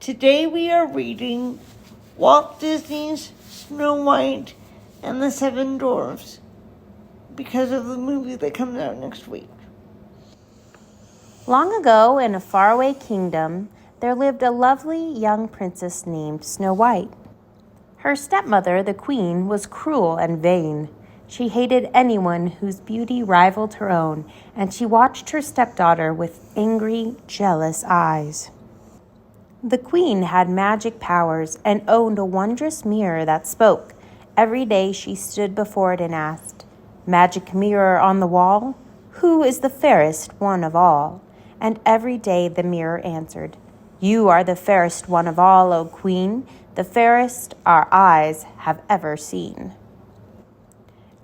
Today we are reading Walt Disney's Snow White and the Seven Dwarfs because of the movie that comes out next week. Long ago, in a faraway kingdom, there lived a lovely young princess named Snow White. Her stepmother, the queen, was cruel and vain. She hated anyone whose beauty rivaled her own, and she watched her stepdaughter with angry, jealous eyes. The queen had magic powers and owned a wondrous mirror that spoke. Every day she stood before it and asked, "Magic mirror on the wall, who is the fairest one of all?" And every day the mirror answered, "You are the fairest one of all, O queen, the fairest our eyes have ever seen."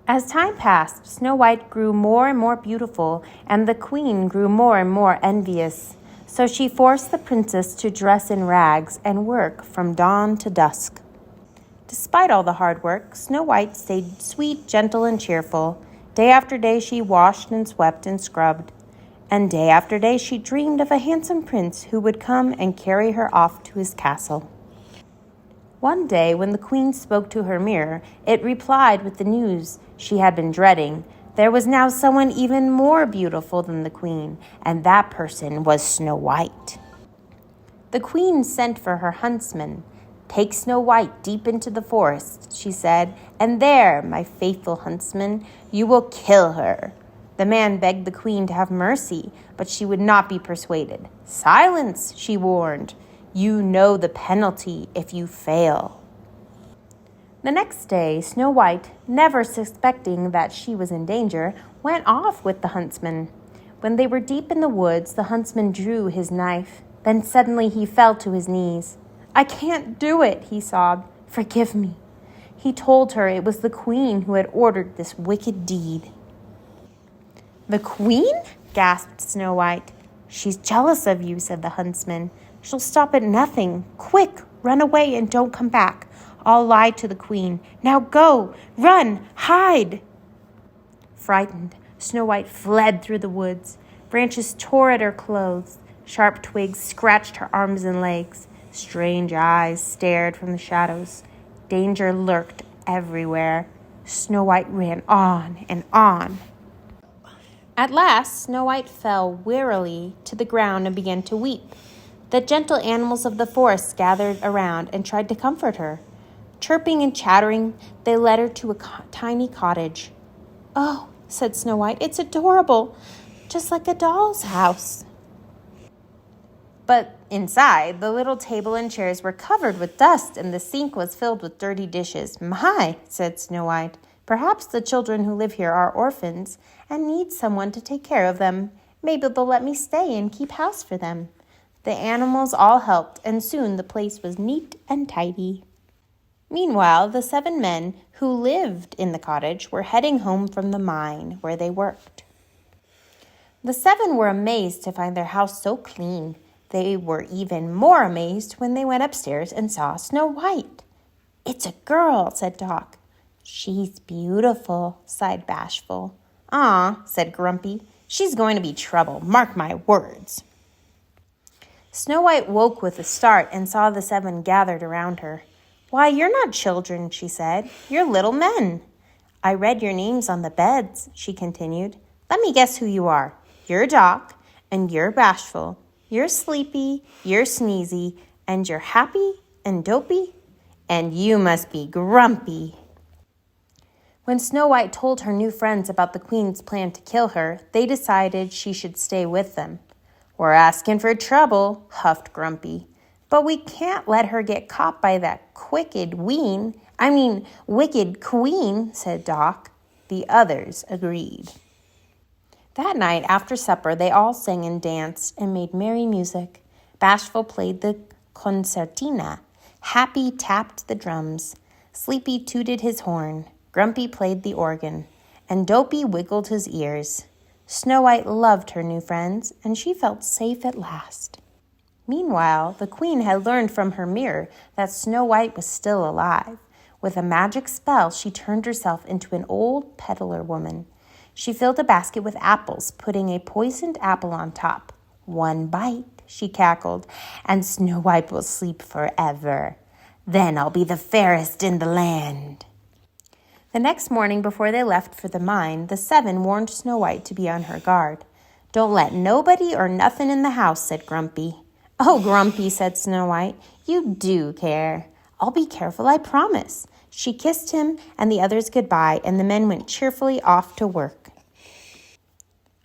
As time passed, Snow White grew more and more beautiful, and the queen grew more and more envious. So she forced the princess to dress in rags and work from dawn to dusk. Despite all the hard work, Snow White stayed sweet, gentle, and cheerful. Day after day she washed and swept and scrubbed. And day after day she dreamed of a handsome prince who would come and carry her off to his castle. One day, when the queen spoke to her mirror, it replied with the news she had been dreading. There was now someone even more beautiful than the queen, and that person was Snow White. The queen sent for her huntsman. "Take Snow White deep into the forest," she said, "and there, my faithful huntsman, you will kill her." The man begged the queen to have mercy, but she would not be persuaded. "Silence," she warned. "You know the penalty if you fail." The next day, Snow White, never suspecting that she was in danger, went off with the huntsman. When they were deep in the woods, the huntsman drew his knife. Then suddenly he fell to his knees. "I can't do it," he sobbed. "Forgive me." He told her it was the queen who had ordered this wicked deed. "The queen?" gasped Snow White. "She's jealous of you," said the huntsman. "She'll stop at nothing. Quick, run away and don't come back. I'll lie to the queen. Now go, run, hide." Frightened, Snow White fled through the woods. Branches tore at her clothes. Sharp twigs scratched her arms and legs. Strange eyes stared from the shadows. Danger lurked everywhere. Snow White ran on and on. At last, Snow White fell wearily to the ground and began to weep. The gentle animals of the forest gathered around and tried to comfort her. Chirping and chattering, they led her to a tiny cottage. "Oh," said Snow White, "it's adorable, just like a doll's house." But inside, the little table and chairs were covered with dust, and the sink was filled with dirty dishes. "My," said Snow White, "perhaps the children who live here are orphans and need someone to take care of them. Maybe they'll let me stay and keep house for them." The animals all helped, and soon the place was neat and tidy. Meanwhile, the 7 men who lived in the cottage were heading home from the mine where they worked. The 7 were amazed to find their house so clean. They were even more amazed when they went upstairs and saw Snow White. "It's a girl," said Doc. "She's beautiful," sighed Bashful. "Aw," said Grumpy, "she's going to be trouble, mark my words." Snow White woke with a start and saw the 7 gathered around her. "Why, you're not children," she said. "You're little men." "I read your names on the beds," she continued. "Let me guess who you are. You're Doc, and you're Bashful. You're Sleepy, you're Sneezy, and you're Happy and Dopey, and you must be Grumpy." When Snow White told her new friends about the queen's plan to kill her, they decided she should stay with them. "We're asking for trouble," huffed Grumpy. "But we can't let her get caught by that wicked queen," said Doc. The others agreed. That night, after supper, they all sang and danced and made merry music. Bashful played the concertina. Happy tapped the drums. Sleepy tooted his horn. Grumpy played the organ. And Dopey wiggled his ears. Snow White loved her new friends, and she felt safe at last. Meanwhile, the queen had learned from her mirror that Snow White was still alive. With a magic spell, she turned herself into an old peddler woman. She filled a basket with apples, putting a poisoned apple on top. "One bite," she cackled, "and Snow White will sleep forever. Then I'll be the fairest in the land." The next morning, before they left for the mine, the 7 warned Snow White to be on her guard. "Don't let nobody or nothing in the house," said Grumpy. "Oh, Grumpy," said Snow White, "you do care." "I'll be careful, I promise." She kissed him and the others goodbye, and the men went cheerfully off to work.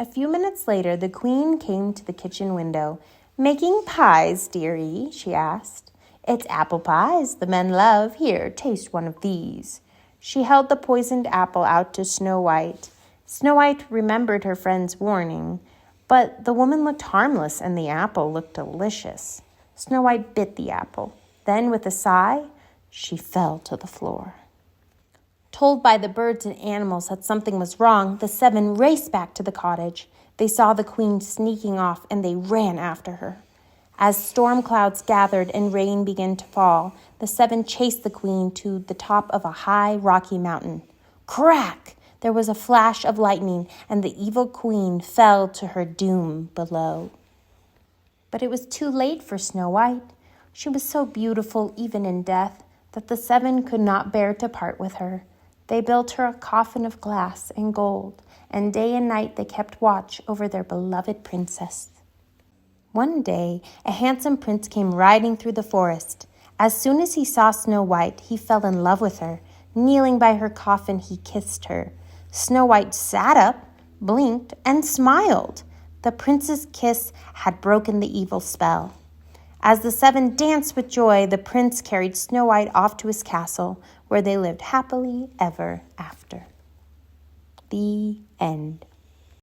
A few minutes later, the Queen came to the kitchen window. "Making pies, dearie?" she asked. "It's apple pies the men love. Here, taste one of these." She held the poisoned apple out to Snow White. Snow White remembered her friend's warning, but the woman looked harmless and the apple looked delicious. Snow White bit the apple. Then, with a sigh, she fell to the floor. Told by the birds and animals that something was wrong, the 7 raced back to the cottage. They saw the Queen sneaking off, and they ran after her. As storm clouds gathered and rain began to fall, the 7 chased the Queen to the top of a high, rocky mountain. Crack! There was a flash of lightning, and the evil Queen fell to her doom below. But it was too late for Snow White. She was so beautiful, even in death, that the 7 could not bear to part with her. They built her a coffin of glass and gold, and day and night they kept watch over their beloved princess. One day, a handsome prince came riding through the forest. As soon as he saw Snow White, he fell in love with her. Kneeling by her coffin, he kissed her. Snow White sat up, blinked, and smiled. The prince's kiss had broken the evil spell. As the 7 danced with joy, the prince carried Snow White off to his castle, where they lived happily ever after. The end.